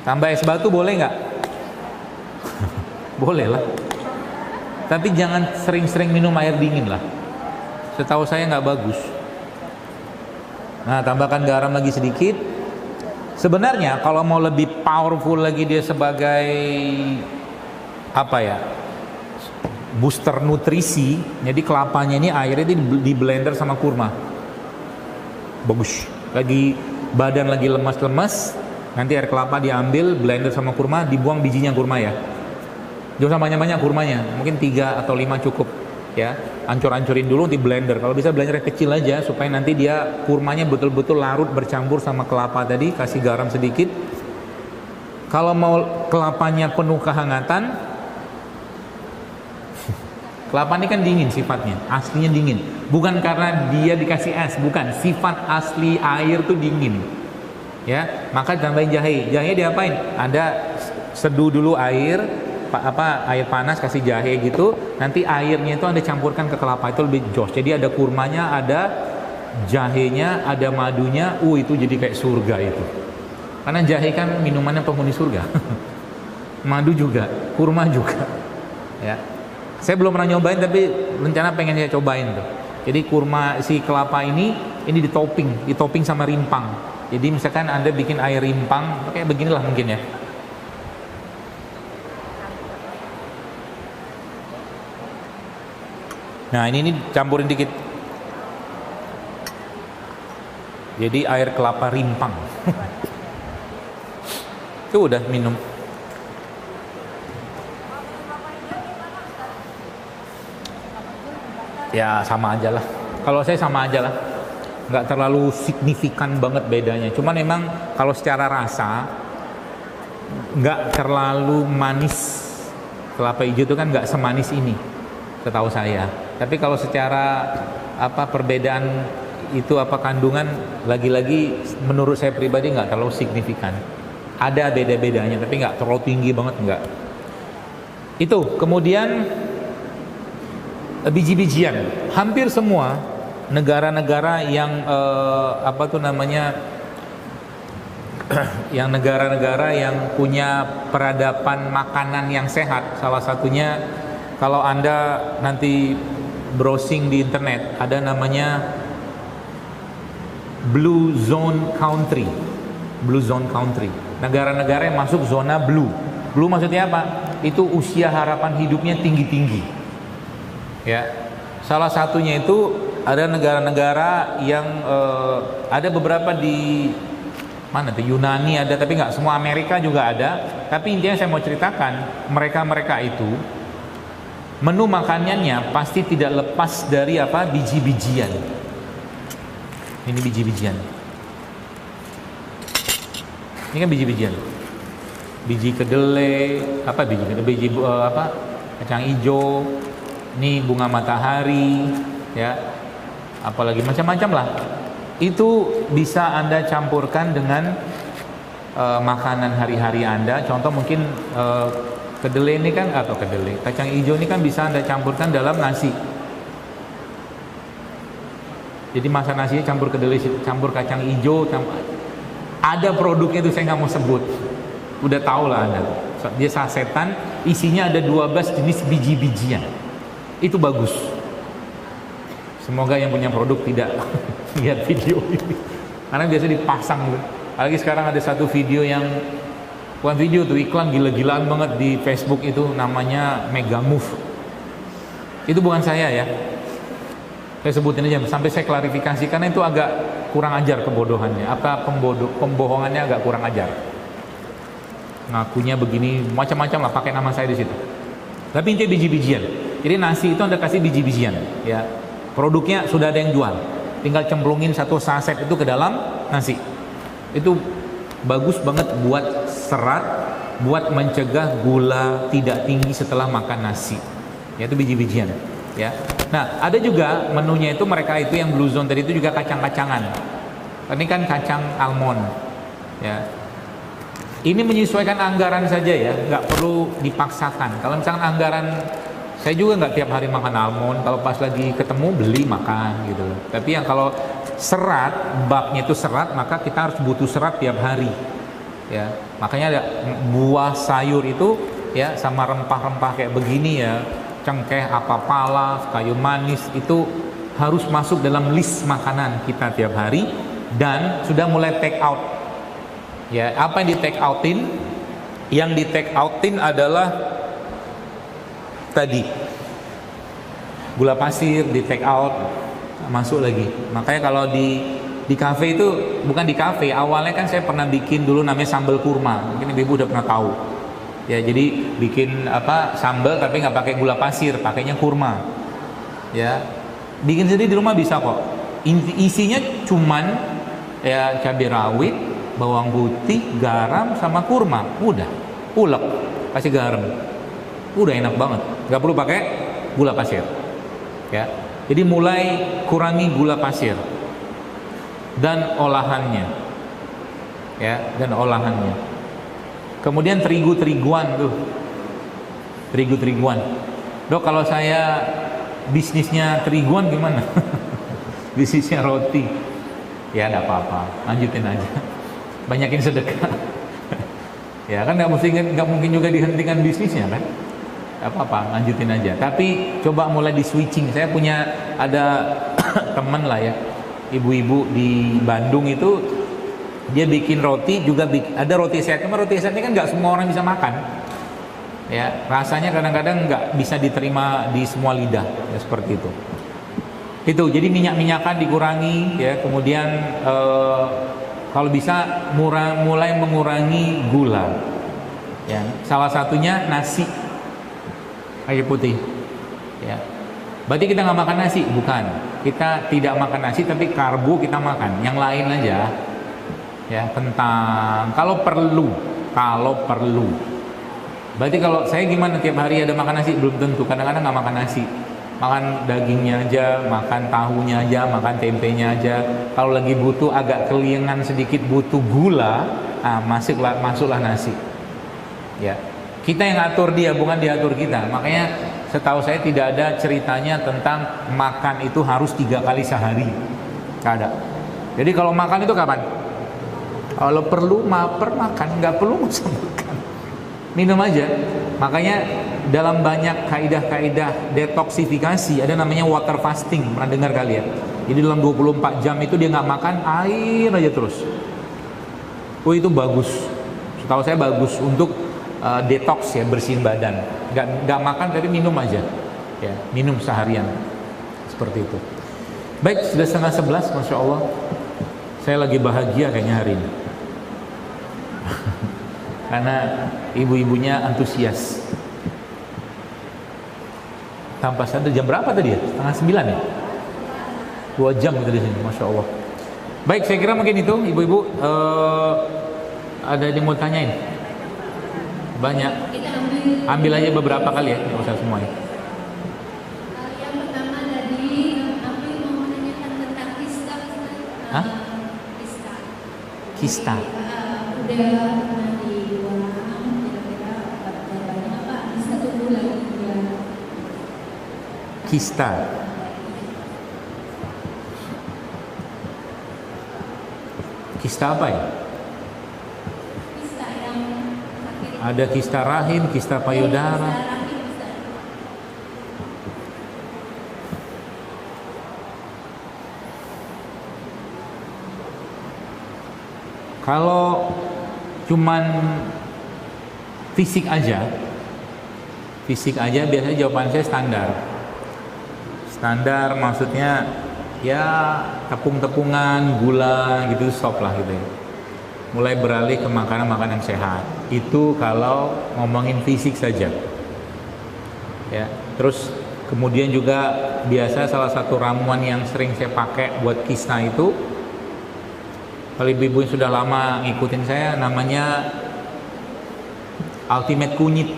Tambah es batu boleh nggak? Boleh lah. Tapi jangan sering-sering minum air dingin lah. Setahu saya nggak bagus. Nah, tambahkan garam lagi sedikit. Sebenarnya kalau mau lebih powerful lagi dia sebagai apa ya, booster nutrisi, jadi kelapanya ini airnya di blender sama kurma. Bagus. Lagi badan lagi lemas-lemas, nanti air kelapa diambil, blender sama kurma, dibuang bijinya kurma ya. Jangan banyak-banyak kurmanya, mungkin 3 atau 5 cukup ya. Ancur-ancurin dulu di blender. Kalau bisa blendernya kecil aja supaya nanti dia kurmanya betul-betul larut bercampur sama kelapa tadi, kasih garam sedikit. Kalau mau kelapanya penuh kehangatan, kelapa ini kan dingin sifatnya, aslinya dingin. Bukan karena dia dikasih es, bukan. Sifat asli air tuh dingin. Ya, maka tambahin jahe. Jahe diapain? Ada seduh dulu air, air panas kasih jahe gitu. Nanti airnya itu Anda campurkan ke kelapa, itu lebih jos. Jadi ada kurmanya, ada jahenya, ada madunya. Itu jadi kayak surga itu. Karena jahe kan minumannya penghuni surga. Madu juga, kurma juga. Ya. Saya belum pernah nyobain tapi rencana pengen saya cobain tuh. Jadi kurma si kelapa ini ditopping sama rimpang. Jadi misalkan Anda bikin air rimpang kayak beginilah mungkin ya. Nah, ini campurin dikit. Jadi air kelapa rimpang. Tuh udah minum. Ya sama aja lah. Kalau saya sama aja lah. Nggak terlalu signifikan banget bedanya. Cuman memang kalau secara rasa nggak terlalu manis. Kelapa hijau itu kan nggak semanis ini, setahu saya. Tapi kalau secara perbedaan itu kandungan, lagi-lagi menurut saya pribadi nggak terlalu signifikan. Ada beda-bedanya, tapi nggak terlalu tinggi banget nggak. Itu kemudian biji-bijian. Hampir semua negara-negara yang yang negara-negara yang punya peradaban makanan yang sehat, salah satunya kalau Anda nanti browsing di internet ada namanya Blue Zone Country. Blue Zone Country. Negara-negara yang masuk zona blue. Blue maksudnya apa? Itu usia harapan hidupnya tinggi-tinggi. Ya. Salah satunya itu ada negara-negara yang ada beberapa di mana tuh, Yunani ada, tapi nggak semua. Amerika juga ada. Tapi intinya saya mau ceritakan, mereka itu menu makanannya pasti tidak lepas dari biji-bijian. Ini biji-bijian. Ini kan biji-bijian. Biji kedelai, kacang hijau, ini bunga matahari, ya, apalagi macam-macam lah. Itu bisa Anda campurkan dengan makanan hari-hari Anda. Contoh mungkin kedelai ini kan, atau kedelai, kacang hijau ini kan bisa Anda campurkan dalam nasi. Jadi masak nasinya campur kedelai, campur kacang hijau, ada produknya itu saya nggak mau sebut. Udah tahu lah Anda. Dia sasetan, isinya ada 12 jenis biji-bijian. Itu bagus. Semoga yang punya produk tidak lihat video ini. Karena biasa dipasang gitu. Apalagi sekarang ada satu video yang, bukan video tuh, iklan gila-gilaan banget di Facebook itu, namanya Mega Move. Itu bukan saya ya. Saya sebutin aja sampai saya klarifikasi, karena itu agak kurang ajar kebodohannya. Pembohongannya agak kurang ajar. Ngakunya begini, macam-macam lah, pakai nama saya di situ. Tapi intinya biji-bijian. Jadi nasi itu Anda kasih biji-bijian, ya. Produknya sudah ada yang jual. Tinggal cemplungin satu saset itu ke dalam nasi. Itu bagus banget buat serat, buat mencegah gula tidak tinggi setelah makan nasi. Yaitu biji-bijian, ya. Nah, ada juga menunya itu, mereka itu yang Blue Zone tadi itu juga kacang-kacangan. Ini kan kacang almond, ya. Ini menyesuaikan anggaran saja ya, nggak perlu dipaksakan. Kalau misalkan anggaran, saya juga nggak tiap hari makan almond. Kalau pas lagi ketemu beli makan gitu. Tapi yang kalau serat, babnya itu serat, maka kita harus butuh serat tiap hari. Ya, makanya ada buah sayur itu ya, sama rempah-rempah kayak begini ya, cengkeh, apa pala, kayu manis, itu harus masuk dalam list makanan kita tiap hari dan sudah mulai take out. Ya, apa yang di take outin? Yang di take outin adalah tadi gula pasir di take out, masuk lagi. Makanya kalau di kafe itu, bukan di kafe, awalnya kan saya pernah bikin dulu namanya sambal kurma. Mungkin ibu udah pernah tahu. Ya, jadi bikin sambal tapi nggak pakai gula pasir, pakainya kurma. Ya, bikin sendiri di rumah bisa kok. Isinya cuman ya cabai rawit, bawang putih, garam, sama kurma. Udah, ulek, kasih garam. Udah enak banget. Nggak perlu pakai gula pasir. Ya, jadi mulai kurangi gula pasir dan olahannya. Ya, dan olahannya. Kemudian terigu-teriguan tuh. Terigu-teriguan. Dok, kalau saya bisnisnya teriguan gimana? Bisnisnya roti. Ya, enggak apa-apa. Lanjutin aja. Banyakin sedekah. Ya kan nggak mungkin juga dihentikan bisnisnya kan. Apa-apa, lanjutin aja. Tapi coba mulai di switching. Saya punya ada teman lah ya, ibu-ibu di Bandung itu, dia bikin roti juga, ada roti set. Cuma roti set ini kan nggak semua orang bisa makan. Ya, rasanya kadang-kadang nggak bisa diterima di semua lidah. Ya seperti itu. Itu jadi minyak-minyakan dikurangi ya. Kemudian kalau bisa mulai mengurangi gula. Ya, salah satunya nasi air putih. Ya, berarti kita nggak makan nasi? Bukan. Kita tidak makan nasi, tapi karbo kita makan. Yang lain aja. Ya, kentang. Kalau perlu. Berarti kalau saya gimana tiap hari ada makan nasi? Belum tentu. Kadang-kadang nggak makan nasi. Makan dagingnya aja, makan tahunya aja, makan tempenya aja. Kalau lagi butuh agak kelingan sedikit, butuh gula, masuklah nasi. Ya, kita yang atur dia, bukan diatur kita. Makanya setahu saya tidak ada ceritanya tentang makan itu harus 3 kali sehari. Nggak ada. Jadi kalau makan itu kapan? Kalau perlu makan, nggak perlu masa makan. Minum aja. Makanya dalam banyak kaidah-kaidah detoksifikasi ada namanya water fasting, pernah dengar kali ya? Jadi dalam 24 jam itu dia nggak makan, air aja terus. Oh, itu bagus. Setahu saya bagus untuk detox ya, bersihin badan. Nggak makan tapi minum aja. Ya, minum seharian. Seperti itu. Baik, sudah 10:30, Masya Allah. Saya lagi bahagia kayaknya hari ini. Karena ibu-ibunya antusias. Tanpa sadar, jam berapa tadi ya? 8:30 ya? 2 jam kita di sini, Masya Allah. Baik, saya kira mungkin itu ibu-ibu. Ada yang mau tanyain? Banyak. Ambil aja beberapa kali ya, nggak usah semuanya. Yang pertama tadi, aku mau menanyakan tentang kista. Hah? Kista. Kista. Udah pernah di orang, kira-kira banyak apa? Bisa tumbuh lagi dia. Kista. Kista apa ya? Kista yang sakit. Ada kista rahim, kista payudara. Kista rahim, bisa. Kalau cuman fisik aja biasanya jawaban saya standar. Standar maksudnya ya tepung-tepungan, gula gitu, stop lah gitu ya. Mulai beralih ke makanan-makanan sehat. Itu kalau ngomongin fisik saja. Ya, terus kemudian juga biasa salah satu ramuan yang sering saya pakai buat kista itu, kalau ibu-ibu yang sudah lama ngikutin saya, namanya Ultimate Kunyit.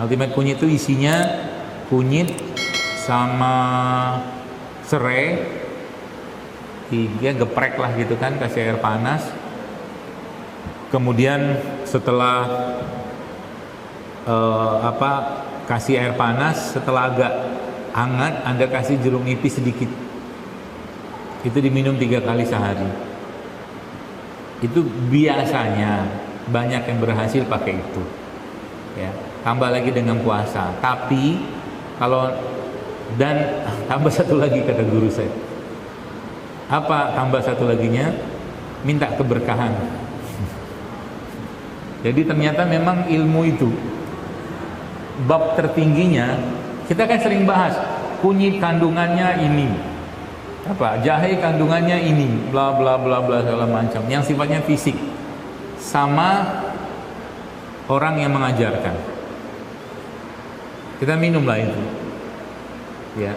Ultimate Kunyit itu isinya kunyit sama serai, dia geprek lah gitu kan, kasih air panas. Kemudian setelah kasih air panas, setelah agak hangat, Anda kasih jeruk nipis sedikit. Itu diminum 3 kali sehari. Itu biasanya banyak yang berhasil pakai itu. Ya, tambah lagi dengan puasa. Tapi kalau tambah satu lagi kata guru saya. Apa tambah satu laginya? Minta keberkahan. Jadi ternyata memang ilmu itu bab tertingginya, kita kan sering bahas kunyit kandungannya ini, apa jahe kandungannya ini, bla bla bla bla segala macam yang sifatnya fisik, sama orang yang mengajarkan. Kita minumlah itu, ya.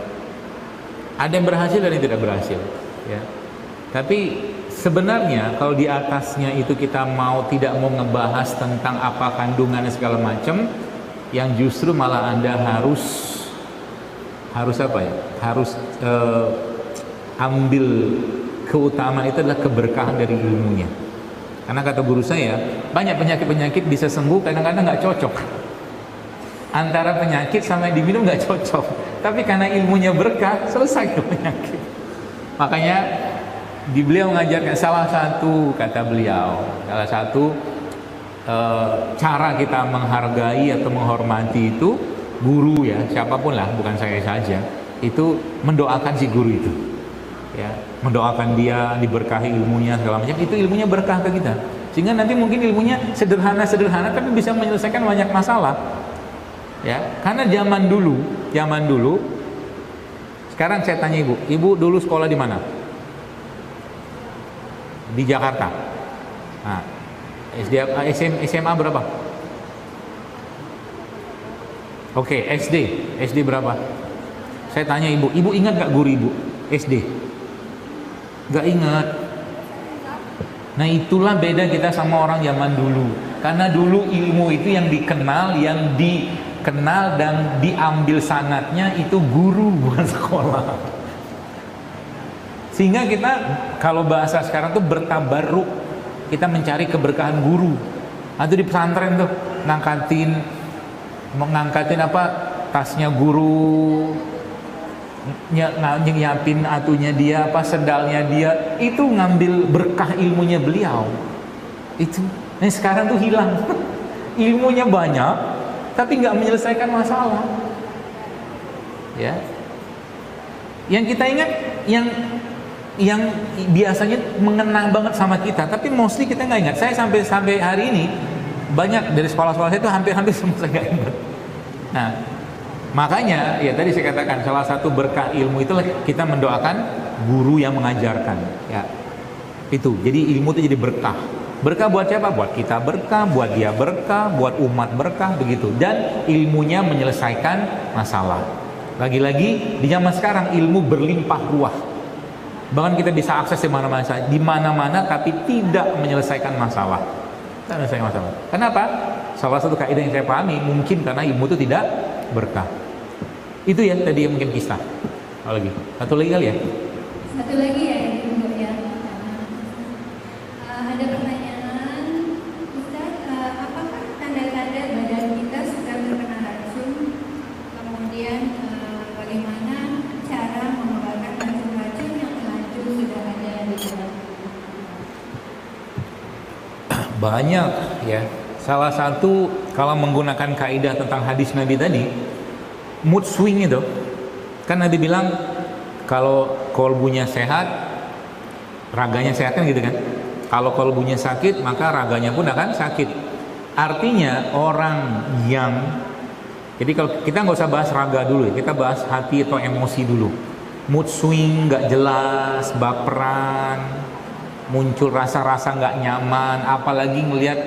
Ada yang berhasil, ada yang tidak berhasil, ya. Tapi sebenarnya kalau di atasnya itu kita tidak mau ngebahas tentang apa kandungannya segala macam, yang justru malah Anda harus apa ya? Harus ambil keutamaan itu adalah keberkahan dari ilmunya. Karena kata guru saya, banyak penyakit-penyakit bisa sembuh, kadang-kadang nggak cocok. Antara penyakit sama yang diminum nggak cocok. Tapi karena ilmunya berkah, selesai tuh penyakit. Makanya beliau mengajarkan salah satu, kata beliau, salah satu cara kita menghargai atau menghormati itu guru, ya, siapapun lah, bukan saya saja, itu mendoakan si guru itu, ya, mendoakan dia diberkahi ilmunya segala macam. Itu ilmunya berkah ke kita, sehingga nanti mungkin ilmunya sederhana tapi bisa menyelesaikan banyak masalah, ya. Karena zaman dulu, sekarang saya tanya ibu dulu sekolah di mana? Di Jakarta. Nah, SMA berapa? Oke, SD berapa? Saya tanya ibu ingat gak guru ibu SD? Gak ingat. Nah, itulah beda kita sama orang zaman dulu. Karena dulu ilmu itu yang dikenal dan diambil sanatnya itu guru, bukan sekolah. Sehingga kita kalau bahasa sekarang tuh bertabaruk, kita mencari keberkahan guru. Atau di pesantren tuh mengangkatin apa tasnya guru, nyiapin atunya dia, apa sendalnya dia, itu ngambil berkah ilmunya beliau. Itu, nah sekarang tuh hilang. Ilmunya banyak, tapi nggak menyelesaikan masalah. Ya, yang kita ingat yang biasanya mengenang banget sama kita, tapi mostly kita nggak ingat. Saya sampai hari ini banyak dari sekolah-sekolah saya itu hampir semua saya nggak ingat. Nah, makanya ya tadi saya katakan salah satu berkah ilmu itulah kita mendoakan guru yang mengajarkan. Ya, itu. Jadi ilmu itu jadi berkah. Berkah buat siapa? Buat kita berkah, buat dia berkah, buat umat berkah, begitu. Dan ilmunya menyelesaikan masalah. Lagi-lagi di zaman sekarang ilmu berlimpah ruah. Bahkan kita bisa akses di mana-mana, tapi tidak menyelesaikan masalah. Tidak menyelesaikan masalah. Kenapa? Salah satu kaidah yang saya pahami, mungkin karena ilmu itu tidak berkah. Itu ya tadi yang mungkin kisah. Satu lagi kali ya. Satu lagi ya, Ibu ya. Ada pertanyaan, Ustaz, apakah tanda-tanda badan kita sedang terkena racun? Kemudian bagaimana cara mengeluarkan racun-racun yang terlanjur sudah ada di dalam? Banyak ya. Salah satu kalau menggunakan kaidah tentang hadis Nabi tadi, mood swing itu, kan Nabi bilang kalau kolbunya sehat, raganya sehat kan gitu kan. Kalau kolbunya sakit, maka raganya pun akan sakit. Artinya orang yang, jadi kalau kita nggak usah bahas raga dulu, kita bahas hati atau emosi dulu. Mood swing, nggak jelas, baperan, muncul rasa-rasa nggak nyaman, apalagi ngelihat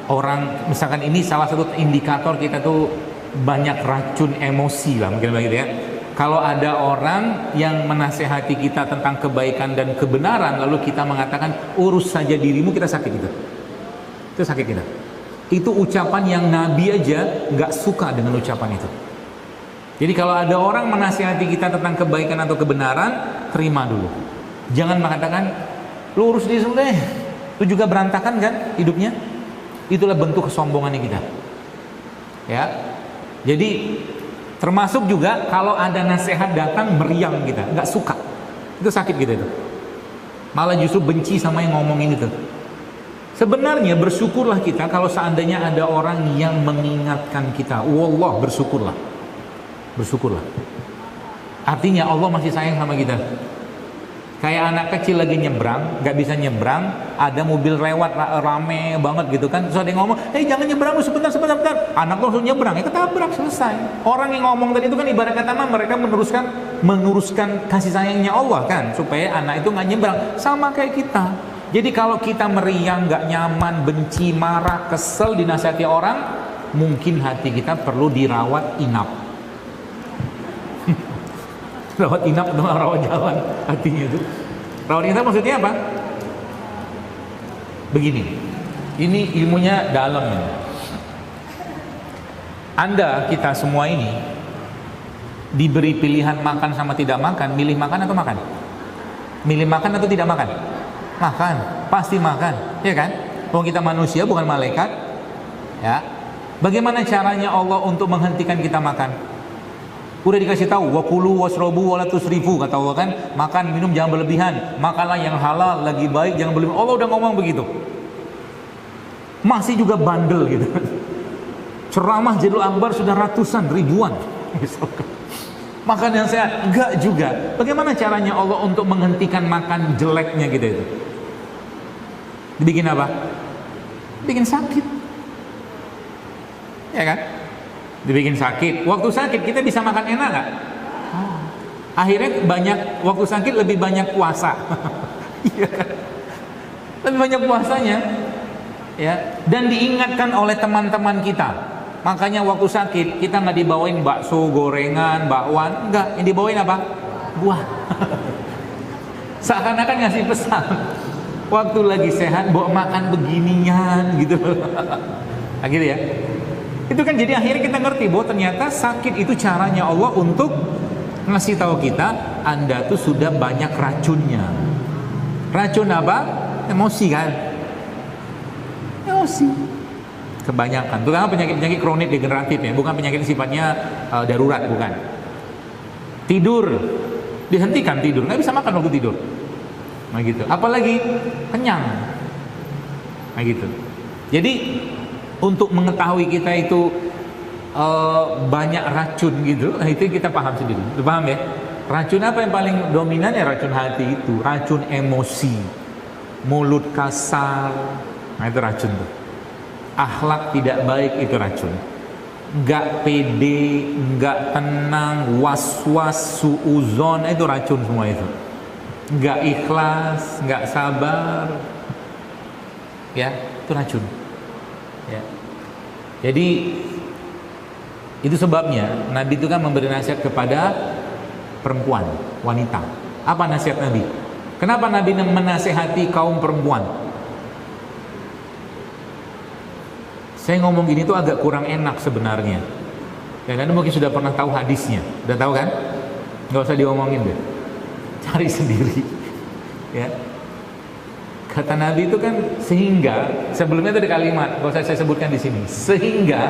orang, misalkan ini salah satu indikator kita tuh banyak racun emosi lah mungkin begitu ya. Kalau ada orang yang menasehati kita tentang kebaikan dan kebenaran, lalu kita mengatakan urus saja dirimu, kita sakit gitu. Itu sakit kita. Itu ucapan yang Nabi aja nggak suka dengan ucapan itu. Jadi kalau ada orang menasehati kita tentang kebaikan atau kebenaran, terima dulu. Jangan mengatakan lu urus diri deh, lu juga berantakan kan hidupnya. Itulah bentuk kesombongannya kita. Ya. Jadi termasuk juga kalau ada nasihat datang meriang kita, nggak suka. Itu sakit gitu itu. Malah justru benci sama yang ngomongin itu. Sebenarnya bersyukurlah kita kalau seandainya ada orang yang mengingatkan kita. Wallah, bersyukurlah. Bersyukurlah. Artinya Allah masih sayang sama kita. Kayak anak kecil lagi nyebrang, nggak bisa nyebrang, ada mobil lewat rame banget gitu kan, terus ada yang ngomong, jangan nyebrang, sebentar. Anak langsung nyebrang, ya ketabrak, selesai. Orang yang ngomong tadi itu kan ibarat kata mereka meneruskan kasih sayangnya Allah kan, supaya anak itu nggak nyebrang. Sama kayak kita. Jadi kalau kita meriang, nggak nyaman, benci, marah, kesel dinasihati orang, mungkin hati kita perlu dirawat inap. Rawat inap atau rawat jalan hatinya itu. Rawat inap maksudnya apa? Begini, ini ilmunya dalam ya. Anda, kita semua ini diberi pilihan makan sama tidak makan, milih makan atau makan? Milih makan atau tidak makan? Makan, pasti makan, ya kan? Wong kita manusia bukan malaikat, ya. Bagaimana caranya Allah untuk menghentikan kita makan? Udah dikasih tahu, wakulu wasrobu wala tusrifu, kata Allah kan, makan minum jangan berlebihan, makanlah yang halal lagi baik, jangan berlebihan. Allah udah ngomong begitu. Masih juga bandel gitu. Ceramah Jilul Akbar sudah ratusan, ribuan. Makan yang sehat, enggak juga. Bagaimana caranya Allah untuk menghentikan makan jeleknya gitu itu? Dibikin apa? Dibikin sakit. Ya kan? Dibikin sakit. Waktu sakit kita bisa makan enak gak? Akhirnya waktu sakit lebih banyak puasa. Iya kan? Lebih banyak puasanya. Ya. Dan diingatkan oleh teman-teman kita. Makanya waktu sakit kita nggak dibawain bakso, gorengan, bakwan, enggak. Yang dibawain apa? Buah. Seakan-akan ngasih pesan. Waktu lagi sehat bawa makan beginian gitu. Akhirnya ya. Itu kan jadi akhirnya kita ngerti bahwa ternyata sakit itu caranya Allah untuk ngasih tahu kita, Anda tuh sudah banyak racunnya. Racun apa? Emosi kan? Emosi. Kebanyakan. Terutama penyakit-penyakit kronik degeneratif ya, bukan penyakit sifatnya darurat, bukan. Tidur, dihentikan tidur, nggak bisa makan waktu tidur. Nah gitu. Apalagi kenyang. Nah gitu. Jadi untuk mengetahui kita itu banyak racun gitu, nah itu kita paham sendiri. Paham ya? Racun apa yang paling dominan ya? Racun hati itu, racun emosi, mulut kasar, nah itu racun tuh. Akhlak tidak baik itu racun. Nggak pede, nggak tenang, was-was, suuzon, itu racun semua itu. Nggak ikhlas, nggak sabar, ya itu racun. Ya. Jadi itu sebabnya Nabi itu kan memberi nasihat kepada perempuan, wanita. Apa nasihat Nabi? Kenapa Nabi menasehati kaum perempuan? Saya ngomong gini tuh agak kurang enak sebenarnya. Ya, Anda mungkin sudah pernah tahu hadisnya. Udah tahu kan? Nggak usah diomongin deh. Cari sendiri. Ya. Kata Nabi itu kan sehingga, sebelumnya itu ada kalimat, nggak usah saya sebutkan di sini. Sehingga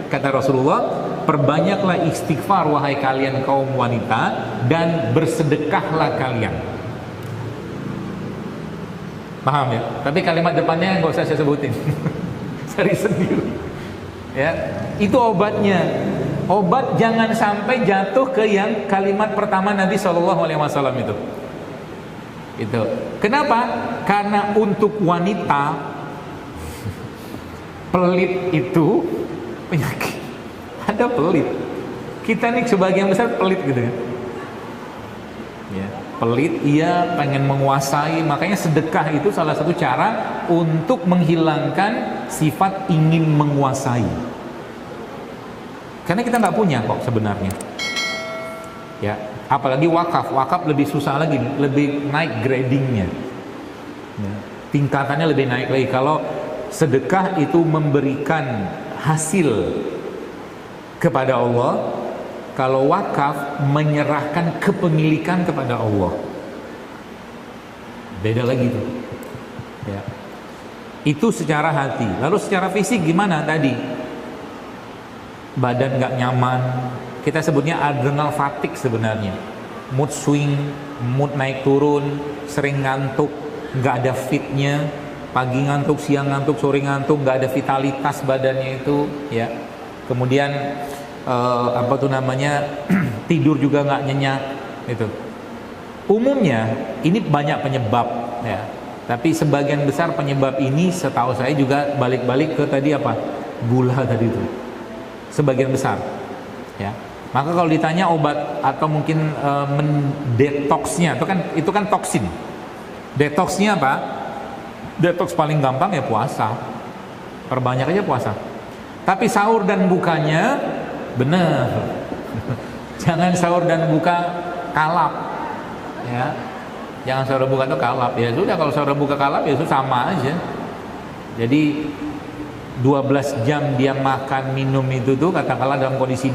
kata Rasulullah, perbanyaklah istighfar wahai kalian kaum wanita dan bersedekahlah kalian. Paham ya? Tapi kalimat depannya nggak usah saya sebutin. Cari sendiri. Ya, itu obatnya. Obat jangan sampai jatuh ke yang kalimat pertama Nabi SAW itu. Itu. Kenapa? Karena untuk wanita pelit itu penyakit. Ada pelit. Kita nih sebagian besar pelit gitu kan. Ya, pelit, ia pengen menguasai. Makanya sedekah itu salah satu cara untuk menghilangkan sifat ingin menguasai. Karena kita nggak punya kok sebenarnya. Ya, apalagi wakaf. Wakaf lebih susah lagi, lebih naik gradingnya. Ya, tingkatannya lebih naik lagi. Kalau sedekah itu memberikan hasil kepada Allah, kalau wakaf menyerahkan kepemilikan kepada Allah. Beda lagi tuh. Ya. Itu secara hati. Lalu secara fisik gimana tadi? Badan nggak nyaman. Kita sebutnya adrenal fatigue sebenarnya. Mood swing, mood naik turun, sering ngantuk, nggak ada fitnya. Pagi ngantuk, siang ngantuk, sore ngantuk, nggak ada vitalitas badannya itu. Ya. Kemudian tidur juga nggak nyenyak. Itu. Umumnya ini banyak penyebab. Ya. Tapi sebagian besar penyebab ini setahu saya juga balik-balik ke tadi apa? Gula tadi itu. Sebagian besar. Ya. Maka kalau ditanya obat atau mungkin mendetoksnya, itu kan toksin. Detoksnya apa? Detoks paling gampang ya puasa. Perbanyak aja puasa. Tapi sahur dan bukanya benar. Jangan sahur dan buka kalap. Ya. Jangan sahur buka itu kalap. Ya sudah, kalau sahur buka kalap ya itu sama aja. Jadi 12 jam dia makan minum itu tuh katakanlah dalam kondisi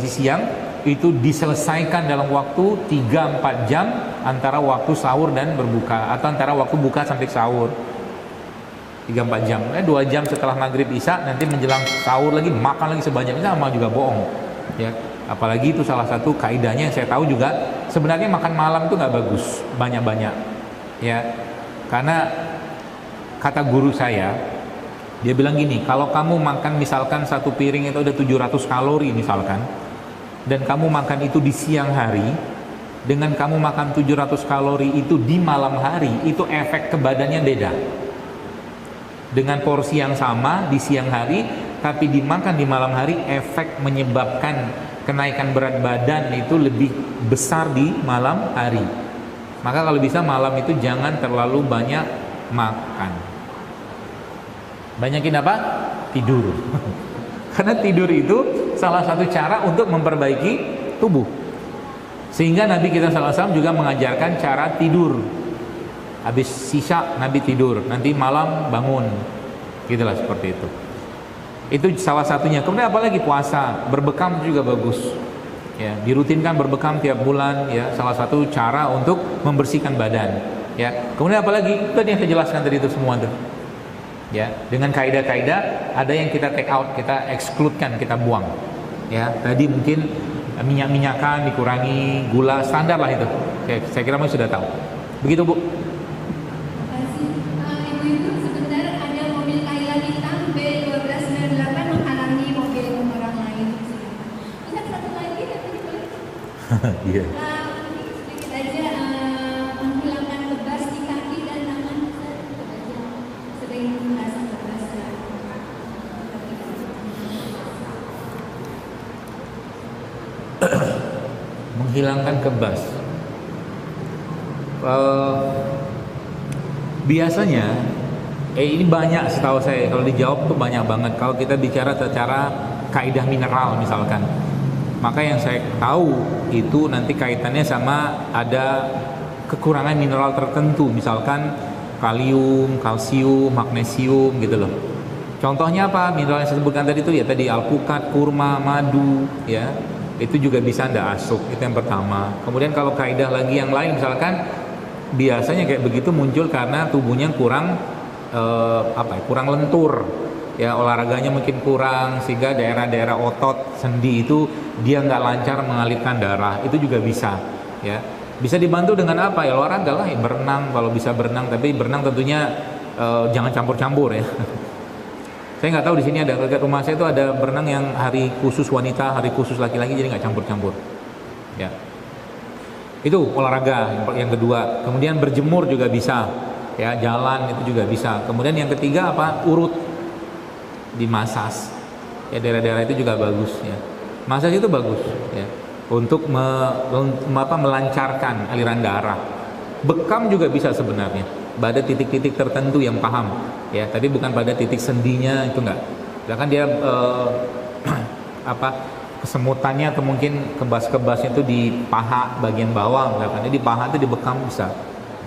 siang itu diselesaikan dalam waktu 3-4 jam antara waktu sahur dan berbuka, atau antara waktu buka sampai sahur 3-4 jam. 2 jam setelah maghrib isya nanti menjelang sahur lagi makan lagi sebanyak itu sama juga bohong. Ya, apalagi itu salah satu kaidahnya yang saya tahu juga, sebenarnya makan malam itu nggak bagus banyak-banyak. Ya, karena kata guru saya, dia bilang gini, kalau kamu makan misalkan satu piring itu udah 700 kalori misalkan, dan kamu makan itu di siang hari, dengan kamu makan 700 kalori itu di malam hari, itu efek ke badannya beda. Dengan porsi yang sama di siang hari, tapi dimakan di malam hari, efek menyebabkan kenaikan berat badan itu lebih besar di malam hari. Maka kalau bisa malam itu jangan terlalu banyak makan. Banyakin apa? Tidur. Karena tidur itu salah satu cara untuk memperbaiki tubuh. Sehingga Nabi kita SAW juga mengajarkan cara tidur. Habis sisa Nabi tidur, nanti malam bangun. Gitulah seperti itu. Itu salah satunya. Kemudian apalagi puasa, berbekam juga bagus. Ya, dirutinkan berbekam tiap bulan, ya, salah satu cara untuk membersihkan badan. Ya, kemudian apalagi tadi yang saya jelaskan tadi itu semua tuh. Ya, dengan kaidah-kaidah ada yang kita take out, kita excludekan, kita buang. Ya, tadi mungkin minyak-minyakan dikurangi, gula standar lah itu. Saya kira kamu sudah tahu. Begitu, Bu. Ibu-ibu sebentar, ada mobil Thailand hitam B1298 menghalangi mobil orang lain. Bisa satu lagi ya? Iya. Sedikit aja menghilangkan kebas di kaki dan tangan. Sering merasa kebas. Menghilangkan kebas. Biasanya ini banyak setahu saya, kalau dijawab tuh banyak banget. Kalau kita bicara secara kaidah mineral misalkan, maka yang saya tahu itu nanti kaitannya sama ada kekurangan mineral tertentu, misalkan kalium, kalsium, magnesium gitu loh. Contohnya apa? Mineral yang saya sebutkan tadi itu ya tadi alpukat, kurma, madu, ya. Itu juga bisa Anda asup, itu yang pertama. Kemudian kalau kaidah lagi yang lain, misalkan biasanya kayak begitu muncul karena tubuhnya kurang kurang lentur. Ya, olahraganya mungkin kurang sehingga daerah-daerah otot sendi itu dia nggak lancar mengalirkan darah, itu juga bisa, ya. Bisa dibantu dengan apa? Ya olahraga lah, ya, berenang kalau bisa berenang, tapi berenang tentunya jangan campur-campur ya. Saya nggak tahu di sini ada dekat rumah saya itu ada berenang yang hari khusus wanita, hari khusus laki-laki, jadi nggak campur-campur. Ya, itu olahraga yang kedua. Kemudian berjemur juga bisa, ya, jalan itu juga bisa. Kemudian yang ketiga apa? Urut, dimasas. Ya, daerah-daerah itu juga bagus ya. Masas itu bagus ya untuk melancarkan aliran darah. Bekam juga bisa sebenarnya pada titik-titik tertentu yang paham ya, tapi bukan pada titik sendinya, itu enggak. Bahkan dia kesemutannya atau mungkin kebas-kebasnya itu di paha bagian bawah, misalkan di paha itu dibekam bisa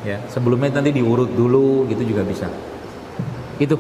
ya. Sebelumnya nanti diurut dulu gitu juga bisa. Itu